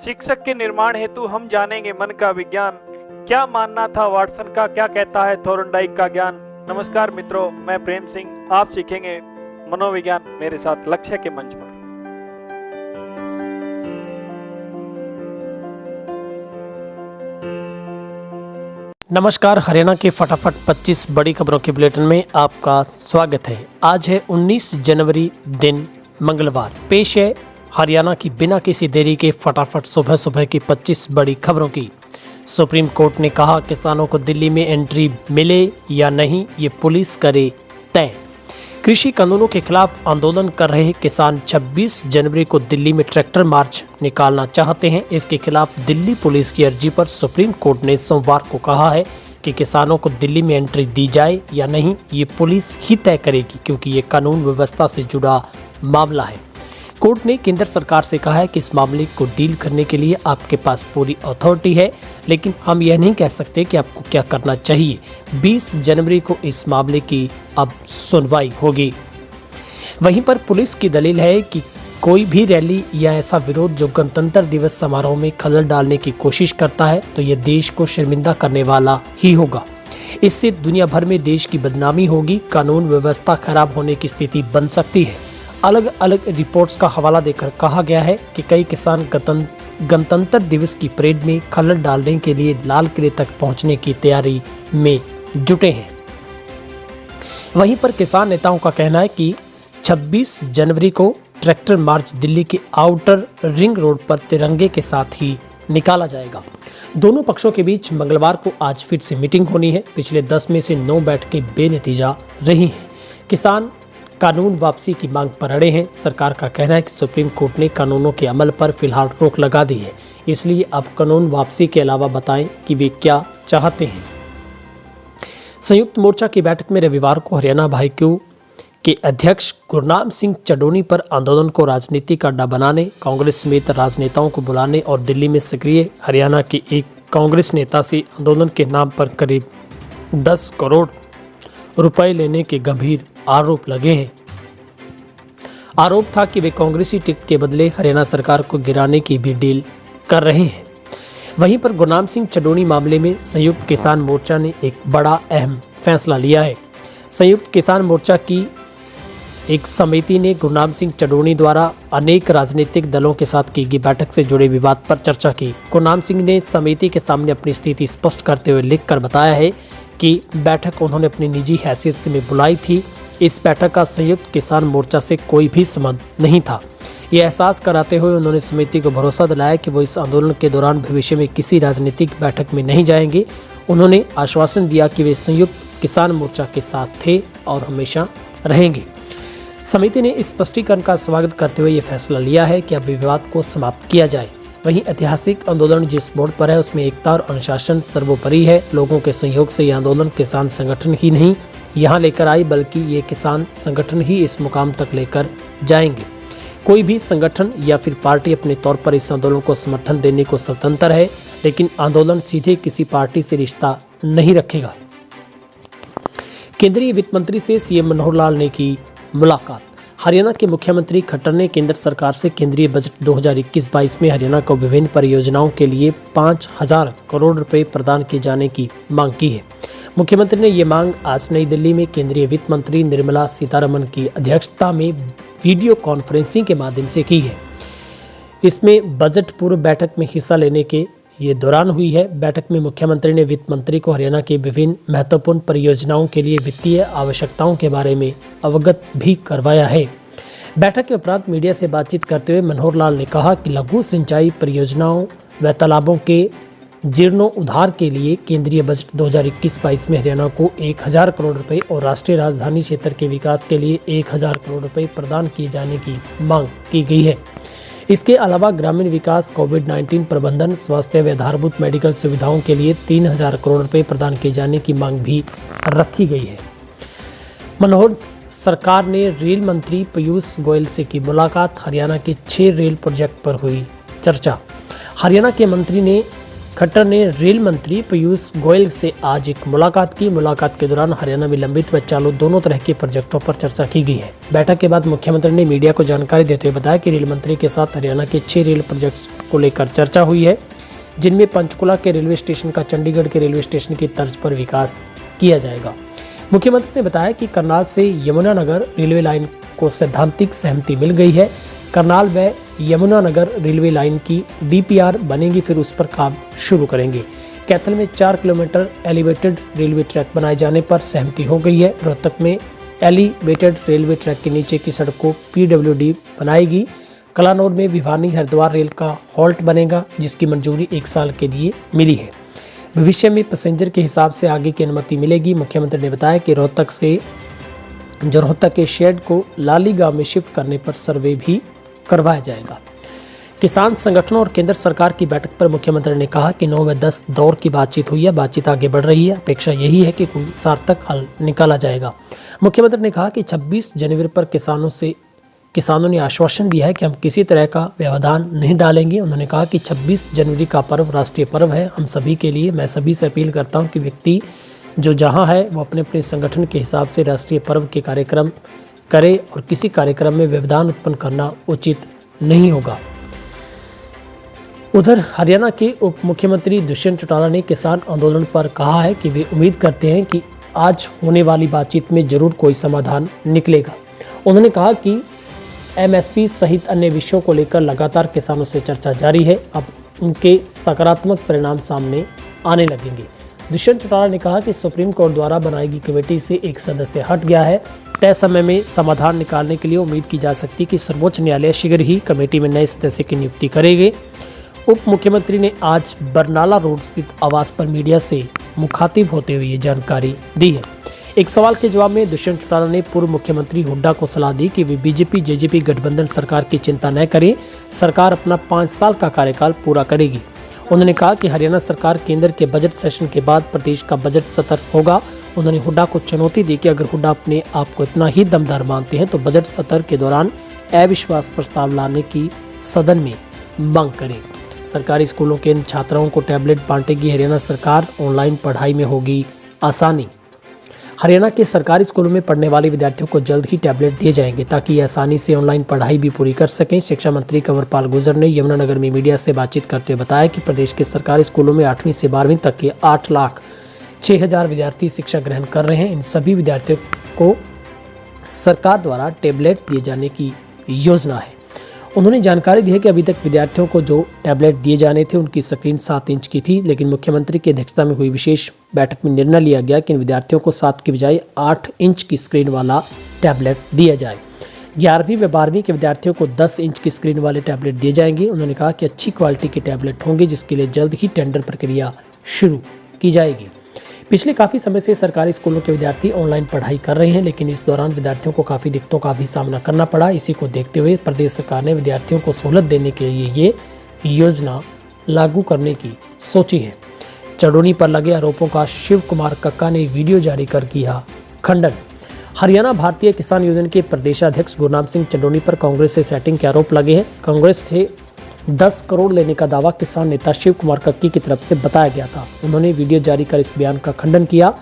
शिक्षक के निर्माण हेतु हम जानेंगे मन का विज्ञान। क्या मानना था वाटसन का, क्या कहता है थोर्नडाइक का ज्ञान। नमस्कार मित्रों, मैं प्रेम सिंह। आप सीखेंगे मनोविज्ञान मेरे साथ लक्ष्य के मंच पर। नमस्कार, हरियाणा के फटाफट 25 बड़ी खबरों के बुलेटिन में आपका स्वागत है। आज है 19 जनवरी, दिन मंगलवार। पेश है हरियाणा की बिना किसी देरी के फटाफट सुबह सुबह की 25 बड़ी खबरों की। सुप्रीम कोर्ट ने कहा, किसानों को दिल्ली में एंट्री मिले या नहीं, ये पुलिस करे तय। कृषि कानूनों के खिलाफ आंदोलन कर रहे किसान 26 जनवरी को दिल्ली में ट्रैक्टर मार्च निकालना चाहते हैं। इसके खिलाफ दिल्ली पुलिस की अर्जी पर सुप्रीम कोर्ट ने सोमवार को कहा है कि किसानों को दिल्ली में एंट्री दी जाए या नहीं, ये पुलिस ही तय करेगी, क्योंकि ये कानून व्यवस्था से जुड़ा मामला है। कोर्ट ने केंद्र सरकार से कहा है कि इस मामले को डील करने के लिए आपके पास पूरी अथॉरिटी है, लेकिन हम यह नहीं कह सकते कि आपको क्या करना चाहिए। 20 जनवरी को इस मामले की अब सुनवाई होगी। वहीं पर पुलिस की दलील है कि कोई भी रैली या ऐसा विरोध जो गणतंत्र दिवस समारोह में खलल डालने की कोशिश करता है, तो यह देश को शर्मिंदा करने वाला ही होगा। इससे दुनिया भर में देश की बदनामी होगी, कानून व्यवस्था खराब होने की स्थिति बन सकती है। अलग अलग रिपोर्ट्स का हवाला देकर कहा गया है कि कई किसान गणतंत्र दिवस की परेड में खलल डालने के लिए लाल किले तक पहुंचने की तैयारी में जुटे हैं। वहीं पर किसान नेताओं का कहना है कि 26 जनवरी को ट्रैक्टर मार्च दिल्ली के आउटर रिंग रोड पर तिरंगे के साथ ही निकाला जाएगा। दोनों पक्षों के बीच मंगलवार को आज फिर से मीटिंग होनी है। पिछले 10 में से 9 बैठकें बेनतीजा रही हैं। किसान कानून वापसी की मांग पर अड़े हैं। सरकार का कहना है कि सुप्रीम कोर्ट ने कानूनों के अमल पर फिलहाल रोक लगा दी है, इसलिए अब कानून वापसी के अलावा बताएं कि वे क्या चाहते हैं। संयुक्त मोर्चा की बैठक में रविवार को हरियाणा भाईक्यू के अध्यक्ष गुरनाम सिंह चडोनी पर आंदोलन को राजनीतिक अड्डा बनाने, कांग्रेस समेत राजनेताओं को बुलाने और दिल्ली में सक्रिय हरियाणा के एक कांग्रेस नेता से आंदोलन के नाम पर करीब 10 करोड़ रुपए लेने के गंभीर आरोप लगे हैं। आरोप था कि वे कांग्रेसी टिकट के बदले हरियाणा सरकार को गिराने की भी डील कर रहे हैं। वहीं पर गुरनाम सिंह चडोनी मामले में संयुक्त किसान मोर्चा ने एक बड़ा अहम फैसला लिया है। संयुक्त किसान मोर्चा की एक समिति ने गुरनाम सिंह चडोनी द्वारा अनेक राजनीतिक दलों के साथ की गई बैठक से जुड़े विवाद पर चर्चा की। गुरनाम सिंह ने समिति के सामने अपनी स्थिति स्पष्ट करते हुए लिखकर बताया है कि बैठक उन्होंने अपनी निजी हैसियत से में बुलाई थी। इस बैठक का संयुक्त किसान मोर्चा से कोई भी संबंध नहीं था। यह एहसास कराते हुए उन्होंने समिति को भरोसा दिलाया कि वो इस आंदोलन के दौरान भविष्य में किसी राजनीतिक बैठक में नहीं जाएंगे। उन्होंने आश्वासन दिया कि वे संयुक्त किसान मोर्चा के साथ थे और हमेशा रहेंगे। समिति ने इस स्पष्टीकरण का स्वागत करते हुए ये फैसला लिया है कि अब विवाद को समाप्त किया जाए। वहीं ऐतिहासिक आंदोलन जिस मोड़ पर है, उसमें एकता और अनुशासन सर्वोपरि है। लोगों के सहयोग से यह आंदोलन किसान संगठन ही नहीं यहाँ लेकर आई, बल्कि ये किसान संगठन ही इस मुकाम तक लेकर जाएंगे। कोई भी संगठन या फिर पार्टी अपने तौर पर इस आंदोलन को समर्थन देने को स्वतंत्र है, लेकिन आंदोलन सीधे किसी पार्टी से रिश्ता नहीं रखेगा। केंद्रीय वित्त मंत्री से सीएम मनोहर लाल ने की मुलाकात। हरियाणा के मुख्यमंत्री खट्टर ने केंद्र सरकार से केंद्रीय बजट 2021-22 में हरियाणा को विभिन्न परियोजनाओं के लिए 5000 करोड़ रुपए प्रदान किए जाने की मांग की है। मुख्यमंत्री ने ये मांग आज नई दिल्ली में केंद्रीय वित्त मंत्री निर्मला सीतारमण की अध्यक्षता में वीडियो कॉन्फ्रेंसिंग के माध्यम से की है। इसमें बजट पूर्व बैठक में हिस्सा लेने के ये दौरान हुई है। बैठक में मुख्यमंत्री ने वित्त मंत्री को हरियाणा की विभिन्न महत्वपूर्ण परियोजनाओं के लिए वित्तीय आवश्यकताओं के बारे में अवगत भी करवाया है। बैठक के उपरांत मीडिया से बातचीत करते हुए मनोहर लाल ने कहा कि लघु सिंचाई परियोजनाओं व तालाबों के जीर्णोद्धार के लिए केंद्रीय बजट 2021-22 में हरियाणा को 1000 करोड़ रुपए और राष्ट्रीय राजधानी क्षेत्र के विकास के लिए 1000 करोड़ रुपए प्रदान किए जाने की मांग की गई है। इसके अलावा ग्रामीण विकास, कोविड-19 प्रबंधन, स्वास्थ्य व आधारभूत मेडिकल सुविधाओं के लिए 3000 करोड़ रुपए प्रदान किए जाने की मांग भी रखी गई है। मनोहर सरकार ने रेल मंत्री पीयूष गोयल से की मुलाकात। हरियाणा के 6 रेल प्रोजेक्ट पर हुई चर्चा। हरियाणा के मंत्री ने खट्टर ने रेल मंत्री पीयूष गोयल से आज एक मुलाकात की। मुलाकात के दौरान हरियाणा में लंबित व चालू दोनों तरह के प्रोजेक्टों पर चर्चा की गई है। बैठक के बाद मुख्यमंत्री ने मीडिया को जानकारी देते हुए बताया कि रेल मंत्री के साथ हरियाणा के 6 रेल प्रोजेक्ट्स को लेकर चर्चा हुई है, जिनमें पंचकुला के रेलवे स्टेशन का चंडीगढ़ के रेलवे स्टेशन की तर्ज पर विकास किया जाएगा। मुख्यमंत्री ने बताया कि करनाल से यमुनानगर रेलवे लाइन को सैद्धांतिक सहमति मिल गई है। करनाल व यमुनानगर रेलवे लाइन की DPR बनेगी, फिर उस पर काम शुरू करेंगे। कैथल में 4 किलोमीटर एलिवेटेड रेलवे ट्रैक बनाए जाने पर सहमति हो गई है। रोहतक में एलिवेटेड रेलवे ट्रैक के नीचे की सड़क को PWD बनाएगी। कलानौर में भिवानी हरिद्वार रेल का हॉल्ट बनेगा, जिसकी मंजूरी 1 साल के लिए मिली है। भविष्य में पैसेंजर के हिसाब से आगे की अनुमति मिलेगी। मुख्यमंत्री ने बताया कि रोहतक के शेड को लाली गांव में शिफ्ट करने पर सर्वे भी करवाया जाएगा। किसान संगठनों और केंद्र सरकार की बैठक पर मुख्यमंत्री ने कहा कि 9 व 10 दौर की बातचीत हुई है, बातचीत आगे बढ़ रही है। अपेक्षा यही है कि कोई सार्थक हल निकाला जाएगा। मुख्यमंत्री ने कहा कि 26 जनवरी पर किसानों ने आश्वासन दिया है कि हम किसी तरह का व्यवधान नहीं डालेंगे। उन्होंने कहा कि 26 जनवरी का पर्व राष्ट्रीय पर्व है हम सभी के लिए। मैं सभी से अपील करता हूं कि व्यक्ति जो जहां है वो अपने अपने संगठन के हिसाब से राष्ट्रीय पर्व के कार्यक्रम करे और किसी कार्यक्रम में व्यवधान उत्पन्न करना उचित नहीं होगा। उधर हरियाणा के उप मुख्यमंत्री दुष्यंत चौटाला ने किसान आंदोलन पर कहा है कि वे उम्मीद करते हैं कि आज होने वाली बातचीत में जरूर कोई समाधान निकलेगा। उन्होंने कहा कि MSP सहित अन्य विषयों को लेकर लगातार किसानों से चर्चा जारी है। अब उनके सकारात्मक परिणाम सामने आने लगेंगे। दुष्यंत चौटाला ने कहा कि सुप्रीम कोर्ट द्वारा बनाई गई कमेटी से एक सदस्य हट गया है। तय समय में समाधान निकालने के लिए उम्मीद की जा सकती है कि सर्वोच्च न्यायालय शीघ्र ही कमेटी में नए सदस्य की नियुक्ति करेंगे। उप मुख्यमंत्री ने आज बरनाला रोड स्थित आवास पर मीडिया से मुखातिब होते हुए ये जानकारी दी है। एक सवाल के जवाब में दुष्यंत चौटाला ने पूर्व मुख्यमंत्री हुड्डा को सलाह दी कि वे BJP गठबंधन सरकार की चिंता न करें, सरकार अपना 5 साल का कार्यकाल पूरा करेगी। उन्होंने कहा कि हरियाणा सरकार केंद्र के बजट सेशन के बाद प्रदेश का बजट सत्र होगा। उन्होंने हुड्डा को चुनौती दी कि अगर हुड्डा अपने आप को इतना ही दमदार मानते हैं तो बजट सत्र के दौरान अविश्वास प्रस्ताव लाने की सदन में मांग करें। सरकारी स्कूलों के इन छात्राओं को टैबलेट बांटेगी हरियाणा सरकार, ऑनलाइन पढ़ाई में होगी आसानी। हरियाणा के सरकारी स्कूलों में पढ़ने वाले विद्यार्थियों को जल्द ही टैबलेट दिए जाएंगे ताकि ये आसानी से ऑनलाइन पढ़ाई भी पूरी कर सकें। शिक्षा मंत्री कंवरपाल गुर्जर ने यमुनानगर में मीडिया से बातचीत करते हुए बताया कि प्रदेश के सरकारी स्कूलों में 8वीं से 12वीं तक के 8,06,000 विद्यार्थी शिक्षा ग्रहण कर रहे हैं। इन सभी विद्यार्थियों को सरकार द्वारा टैबलेट दिए जाने की योजना है। उन्होंने जानकारी दी है कि अभी तक विद्यार्थियों को जो टैबलेट दिए जाने थे उनकी स्क्रीन 7 इंच की थी, लेकिन मुख्यमंत्री की अध्यक्षता में हुई विशेष बैठक में निर्णय लिया गया कि इन विद्यार्थियों को 7 की बजाय 8 इंच की स्क्रीन वाला टैबलेट दिया जाए। 11वीं व 12वीं के विद्यार्थियों को 10 इंच की स्क्रीन वाले टैबलेट दिए जाएंगे। उन्होंने कहा कि अच्छी क्वालिटी के टैबलेट होंगे, जिसके लिए जल्द ही टेंडर प्रक्रिया शुरू की जाएगी। पिछले काफ़ी समय से सरकारी स्कूलों के विद्यार्थी ऑनलाइन पढ़ाई कर रहे हैं, लेकिन इस दौरान विद्यार्थियों को काफ़ी दिक्कतों का भी सामना करना पड़ा। इसी को देखते हुए प्रदेश सरकार ने विद्यार्थियों को सहूलत देने के लिए ये योजना लागू करने की सोची है। चंदौनी पर लगे आरोपों का शिव कुमार कक्का ने वीडियो जारी कर किया खंडन। हरियाणा भारतीय किसान यूनियन के प्रदेशाध्यक्ष गुरनाम सिंह चंदौनी पर कांग्रेस से सेटिंग के आरोप लगे हैं। कांग्रेस से 10 करोड़ लेने का दावा किसान नेता शिव कुमार कक्की की तरफ से बताया गया था। उन्होंने वीडियो जारी कर इस बयान का खंडन किया।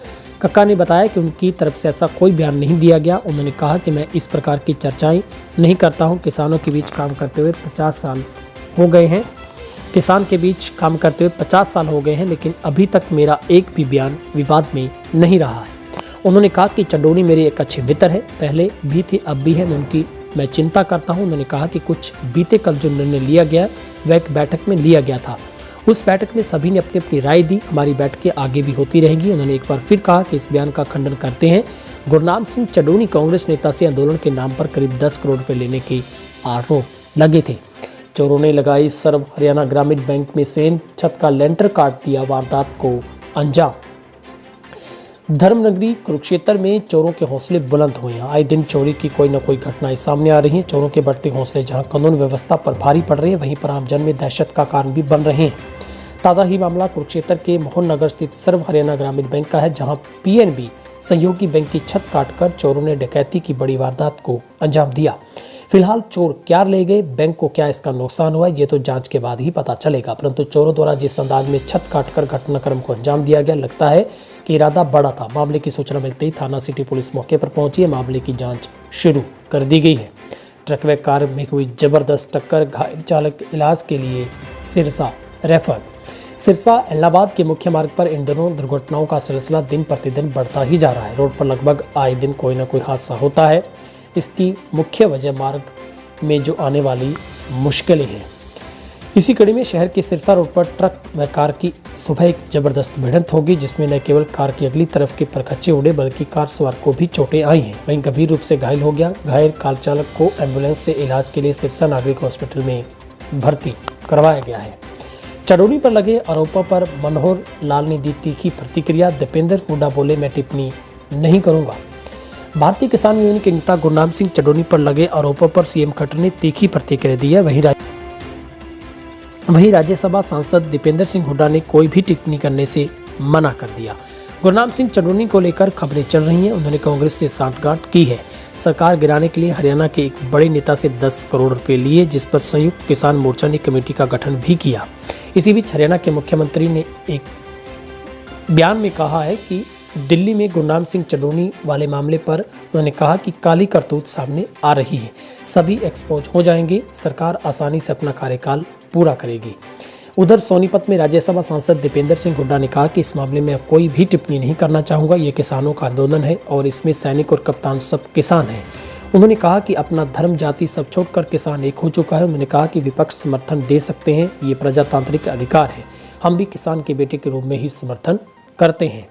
कक्का ने बताया कि उनकी तरफ से ऐसा कोई बयान नहीं दिया गया। उन्होंने कहा कि मैं इस प्रकार की चर्चाएं नहीं करता हूं। किसानों के बीच काम करते हुए 50 साल हो गए हैं। लेकिन अभी तक मेरा एक भी बयान विवाद में नहीं रहा है। उन्होंने कहा कि चंदौनी मेरे एक अच्छे मित्र हैं, पहले भी थे अब भी हैं, मैं चिंता करता हूं। उन्होंने कहा कि कुछ बीते कल जो निर्णय लिया गया वह एक बैठक में लिया गया था। उस बैठक में सभी ने अपनी अपनी राय दी। हमारी बैठकें आगे भी होती रहेगी। उन्होंने एक बार फिर कहा कि इस बयान का खंडन करते हैं। गुरनाम सिंह चंदौनी कांग्रेस नेता से आंदोलन के नाम पर करीब 10 करोड़ रुपए लेने के आरोप लगे थे। चोरों ने लगाई सर्व हरियाणा ग्रामीण बैंक में सेन, छत का लेंटर काट दिया, वारदात को अंजाम। धर्मनगरी कुरुक्षेत्र में चोरों के हौसले बुलंद हुए हैं। आए दिन चोरी की कोई न कोई घटनाएं सामने आ रही हैं। चोरों के बढ़ते हौसले जहां कानून व्यवस्था पर भारी पड़ रहे हैं, वहीं पर आमजन में दहशत का कारण भी बन रहे हैं। ताज़ा ही मामला कुरुक्षेत्र के मोहन नगर स्थित सर्व हरियाणा ग्रामीण बैंक का है, जहां PNB सहयोगी बैंक की छत काटकर चोरों ने डकैती की बड़ी वारदात को अंजाम दिया। फिलहाल चोर क्या ले गए, बैंक को क्या इसका नुकसान हुआ, ये तो जांच के बाद ही पता चलेगा। परंतु चोरों द्वारा जिस अंदाज में छत काटकर घटनाक्रम को अंजाम दिया गया, लगता है कि इरादा बड़ा था। मामले की सूचना मिलते ही थाना सिटी पुलिस मौके पर पहुंची है। मामले की जांच शुरू कर दी गई है। ट्रक व कार में हुई जबरदस्त टक्कर, घायल चालक इलाज के लिए सिरसा रेफर। सिरसा इलाहाबाद के मुख्य मार्ग पर इन दोनों दुर्घटनाओं का सिलसिला दिन प्रतिदिन बढ़ता ही जा रहा है। रोड पर लगभग आए दिन कोई ना कोई हादसा होता है। इसकी मुख्य वजह मार्ग में जो आने वाली मुश्किलें हैं। इसी कड़ी में शहर के सिरसा रोड पर ट्रक व कार की सुबह एक जबरदस्त भिड़ंत होगी, जिसमें न केवल कार की अगली तरफ के परखच्चे उड़े बल्कि कार सवार को भी चोटें आई हैं। वहीं गंभीर रूप से घायल हो गया। घायल कार चालक को एम्बुलेंस से इलाज के लिए सिरसा नागरिक हॉस्पिटल में भर्ती करवाया गया है। चडोनी पर लगे आरोपों पर मनोहर लाल ने दी तीखी प्रतिक्रिया। दीपेंद्र हुड्डा बोले, मैं टिप्पणी नहीं करूंगा। भारतीय किसान यूनियन के नेता गुरनाम सिंह चडोनी पर लगे आरोपों पर सीएम खट्टर ने तीखी प्रतिक्रिया दी है। वहीं राज्यसभा सांसद दीपेंद्र सिंह हुड्डा ने कोई भी टिप्पणी करने से मना कर दिया। गुरनाम सिंह चडोनी को लेकर खबरें चल रही हैं। उन्होंने कांग्रेस से सांठगांठ की है। सरकार गिराने के लिए हरियाणा के एक बड़े नेता से 10 करोड़ रुपए लिए, जिस पर संयुक्त किसान मोर्चा ने कमेटी का गठन भी किया। इसी बीच हरियाणा के मुख्यमंत्री ने एक बयान में कहा है कि दिल्ली में गुरनाम सिंह चडोनी वाले मामले पर उन्होंने कहा कि काली करतूत सामने आ रही है, सभी एक्सपोज हो जाएंगे, सरकार आसानी से अपना कार्यकाल पूरा करेगी। उधर सोनीपत में राज्यसभा सांसद दीपेंद्र सिंह हुड्डा ने कहा कि इस मामले में अब कोई भी टिप्पणी नहीं करना चाहूँगा। ये किसानों का आंदोलन है और इसमें सैनिक और कप्तान सब किसान हैं। उन्होंने कहा कि अपना धर्म जाति सब छोड़कर किसान एक हो चुका है। उन्होंने कहा कि विपक्ष समर्थन दे सकते हैं, ये प्रजातांत्रिक अधिकार है, हम भी किसान के बेटे के रूप में ही समर्थन करते हैं।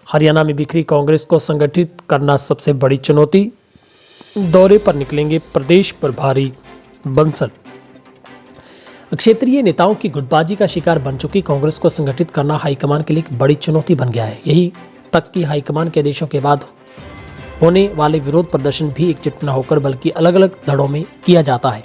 हरियाणा में बिखरी कांग्रेस को संगठित करना सबसे बड़ी चुनौती। दौरे पर निकलेंगे प्रदेश प्रभारी बंसल। क्षेत्रीय नेताओं की गुटबाजी का शिकार बन चुकी कांग्रेस को संगठित करना हाईकमान के लिए एक बड़ी चुनौती बन गया है। यही तक कि हाईकमान के आदेशों के बाद होने वाले विरोध प्रदर्शन भी एकजुट न होकर बल्कि अलग अलग धड़ों में किया जाता है।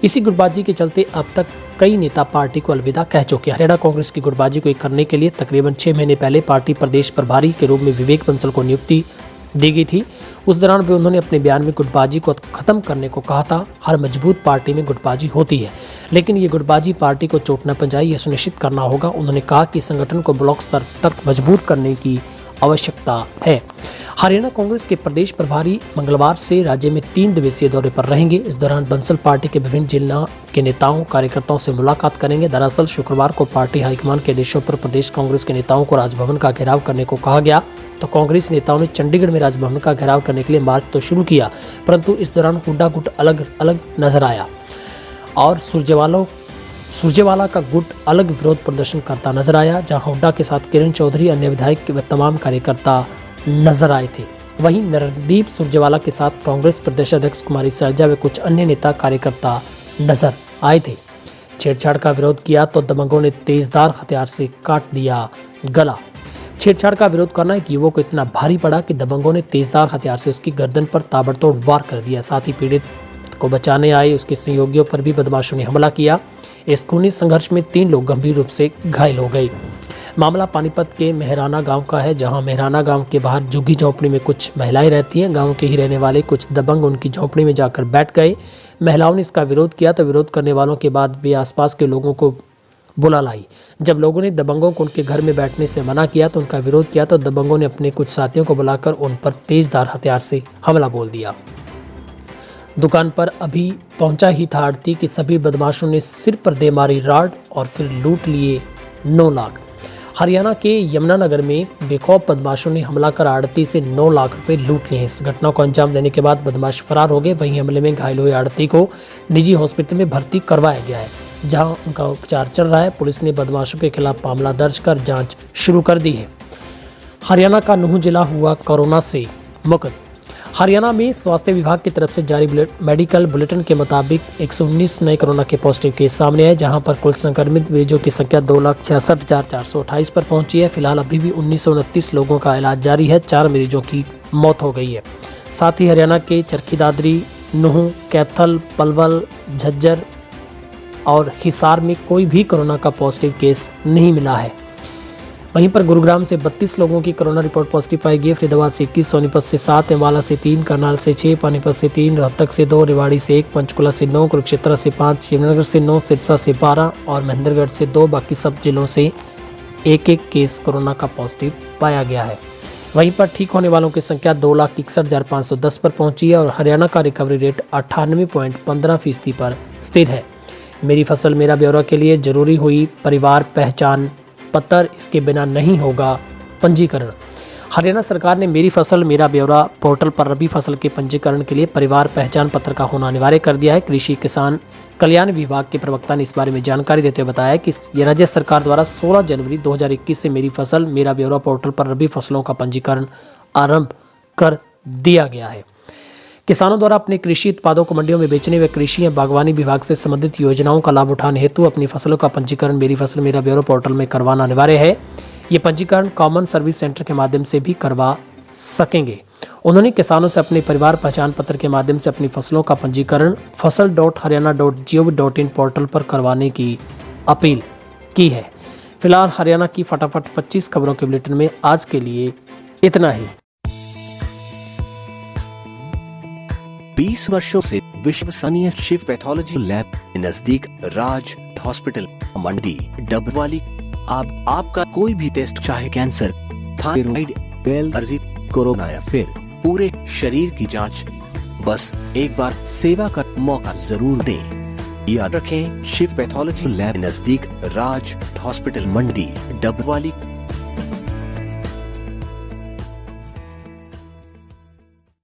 इसी गुटबाजी के चलते अब तक कई नेता पार्टी को अलविदा कह चुके हैं। हरियाणा कांग्रेस की गुटबाजी को करने के लिए तकरीबन 6 महीने पहले पार्टी प्रदेश प्रभारी के रूप में विवेक बंसल को नियुक्ति दी गई थी। उस दौरान वे उन्होंने अपने बयान में गुटबाजी को खत्म करने को कहा था। हर मजबूत पार्टी में गुटबाजी होती है, लेकिन ये गुटबाजी पार्टी को चोट न पहुंचाए, यह सुनिश्चित करना होगा। उन्होंने कहा कि संगठन को ब्लॉक स्तर तक मजबूत करने की आवश्यकता है। हरियाणा कांग्रेस के प्रदेश प्रभारी मंगलवार से राज्य में 3 दिवसीय दौरे पर रहेंगे। इस दौरान बंसल पार्टी के विभिन्न जिला के नेताओं कार्यकर्ताओं से मुलाकात करेंगे। दरअसल शुक्रवार को पार्टी हाईकमान के आदेशों पर प्रदेश कांग्रेस के नेताओं को राजभवन का घेराव करने को कहा गया, तो कांग्रेस नेताओं ने चंडीगढ़ में राजभवन का घेराव करने के लिए मार्च तो शुरू किया, परंतु इस दौरान हुड्डा गुट अलग अलग नजर आया और सुरजेवाला का गुट अलग विरोध प्रदर्शन करता नजर आया, जहां हुड्डा के साथ किरण चौधरी, अन्य विधायक व तमाम कार्यकर्ता नजर आए थे। वहीं नरदीप सुरजेवाला के साथ कांग्रेस प्रदेश अध्यक्ष कुमारी सैलजा व कुछ अन्य नेता कार्यकर्ता नजर आए थे। छेड़छाड़ का विरोध किया तो दबंगों ने तेजधार हथियार से काट दिया गला। छेड़छाड़ का विरोध करना एक युवक को इतना भारी पड़ा कि दबंगों ने तेजधार हथियार से उसकी गर्दन पर ताबड़तोड़ वार कर दिया। साथ ही पीड़ित को बचाने आए उसके सहयोगियों पर भी बदमाशों ने हमला किया। इस खूनी संघर्ष में 3 लोग गंभीर रूप से घायल हो गए। मामला पानीपत के मेहराना गांव का है, जहां मेहराना गांव के बाहर झुग्गी झोंपड़ी में कुछ महिलाएं रहती हैं। गांव के ही रहने वाले कुछ दबंग उनकी झोंपड़ी में जाकर बैठ गए। महिलाओं ने इसका विरोध किया तो विरोध करने वालों के बाद वे आसपास के लोगों को बुला लाई। जब लोगों ने दबंगों को उनके घर में बैठने से मना किया तो उनका विरोध किया तो दबंगों ने अपने कुछ साथियों को बुलाकर उन पर तेजधार हथियार से हमला बोल दिया। दुकान पर अभी पहुंचा ही था आड़ती कि सभी बदमाशों ने सिर पर दे मारी राड और फिर लूट लिए 9 लाख। हरियाणा के यमुनानगर में बेखौफ बदमाशों ने हमला कर आड़ती से 9 लाख रुपए लूट लिए। इस घटना को अंजाम देने के बाद बदमाश फरार हो गए। वहीं हमले में घायल हुए आड़ती को निजी हॉस्पिटल में भर्ती करवाया गया है, जहां उनका उपचार चल रहा है। पुलिस ने बदमाशों के खिलाफ मामला दर्ज कर जांच शुरू कर दी है। हरियाणा का नूंह जिला हुआ कोरोना से मुक्त। हरियाणा में स्वास्थ्य विभाग की तरफ से जारी मेडिकल बुलेटिन के मुताबिक 119 नए कोरोना के पॉजिटिव केस सामने आए, जहां पर कुल संक्रमित मरीजों की संख्या 2,66,428 पर पहुंची है। फिलहाल अभी भी 1929 लोगों का इलाज जारी है। 4 मरीजों की मौत हो गई है। साथ ही हरियाणा के चरखी दादरी, नूंह, कैथल, पलवल, झज्जर और हिसार में कोई भी कोरोना का पॉजिटिव केस नहीं मिला है। वहीं पर गुरुग्राम से 32 लोगों की कोरोना रिपोर्ट पॉजिटिव पाई गई। फरीदाबाद से 21, सोनीपत से 7, अम्बाला से 3, करनाल से 6, पानीपत से 3, रोहतक से 2, रेवाड़ी से 1, पंचकुला से 9, कुरुक्षेत्र से 5, शिवनगर से 9, सिरसा से 12 और महेंद्रगढ़ से 2। बाकी सब जिलों से एक केस कोरोना का पॉजिटिव पाया गया है। वहीं पर ठीक होने वालों की संख्या 2,61,510 पर पहुंची है और हरियाणा का रिकवरी रेट 98.15% पर स्थिर है। मेरी फसल मेरा ब्यौरा के लिए जरूरी हुई परिवार पहचान पत्र, इसके बिना नहीं होगा पंजीकरण। हरियाणा सरकार ने मेरी फसल मेरा ब्यौरा पोर्टल पर रबी फसल के पंजीकरण के लिए परिवार पहचान पत्र का होना अनिवार्य कर दिया है। कृषि किसान कल्याण विभाग के प्रवक्ता ने इस बारे में जानकारी देते हुए बताया कि ये राज्य सरकार द्वारा 16 जनवरी 2021 से मेरी फसल मेरा ब्यौरा पोर्टल पर रबी फसलों का पंजीकरण आरंभ कर दिया गया है। किसानों द्वारा अपने कृषि उत्पादों को मंडियों में बेचने व कृषि या बागवानी विभाग से संबंधित योजनाओं का लाभ उठाने हेतु अपनी फसलों का पंजीकरण मेरी फसल मेरा ब्यौरा पोर्टल में करवाना अनिवार्य है। ये पंजीकरण कॉमन सर्विस सेंटर के माध्यम से भी करवा सकेंगे। उन्होंने किसानों से अपने परिवार पहचान पत्र के माध्यम से अपनी फसलों का पंजीकरण फसल.haryana.gov.in पोर्टल पर करवाने की अपील की है। फिलहाल हरियाणा की फटाफट 25 खबरों के बुलेटिन में आज के लिए इतना ही। 20 वर्षों से विश्वसनीय शिव पैथोलॉजी लैब नजदीक राज हॉस्पिटल मंडी डबवाली। आपका कोई भी टेस्ट, चाहे कैंसर, थायराइड, एलर्जी, कोरोना या फिर पूरे शरीर की जांच, बस एक बार सेवा का मौका जरूर दें। याद रखें, शिव पैथोलॉजी लैब नजदीक राज हॉस्पिटल मंडी डबवाली।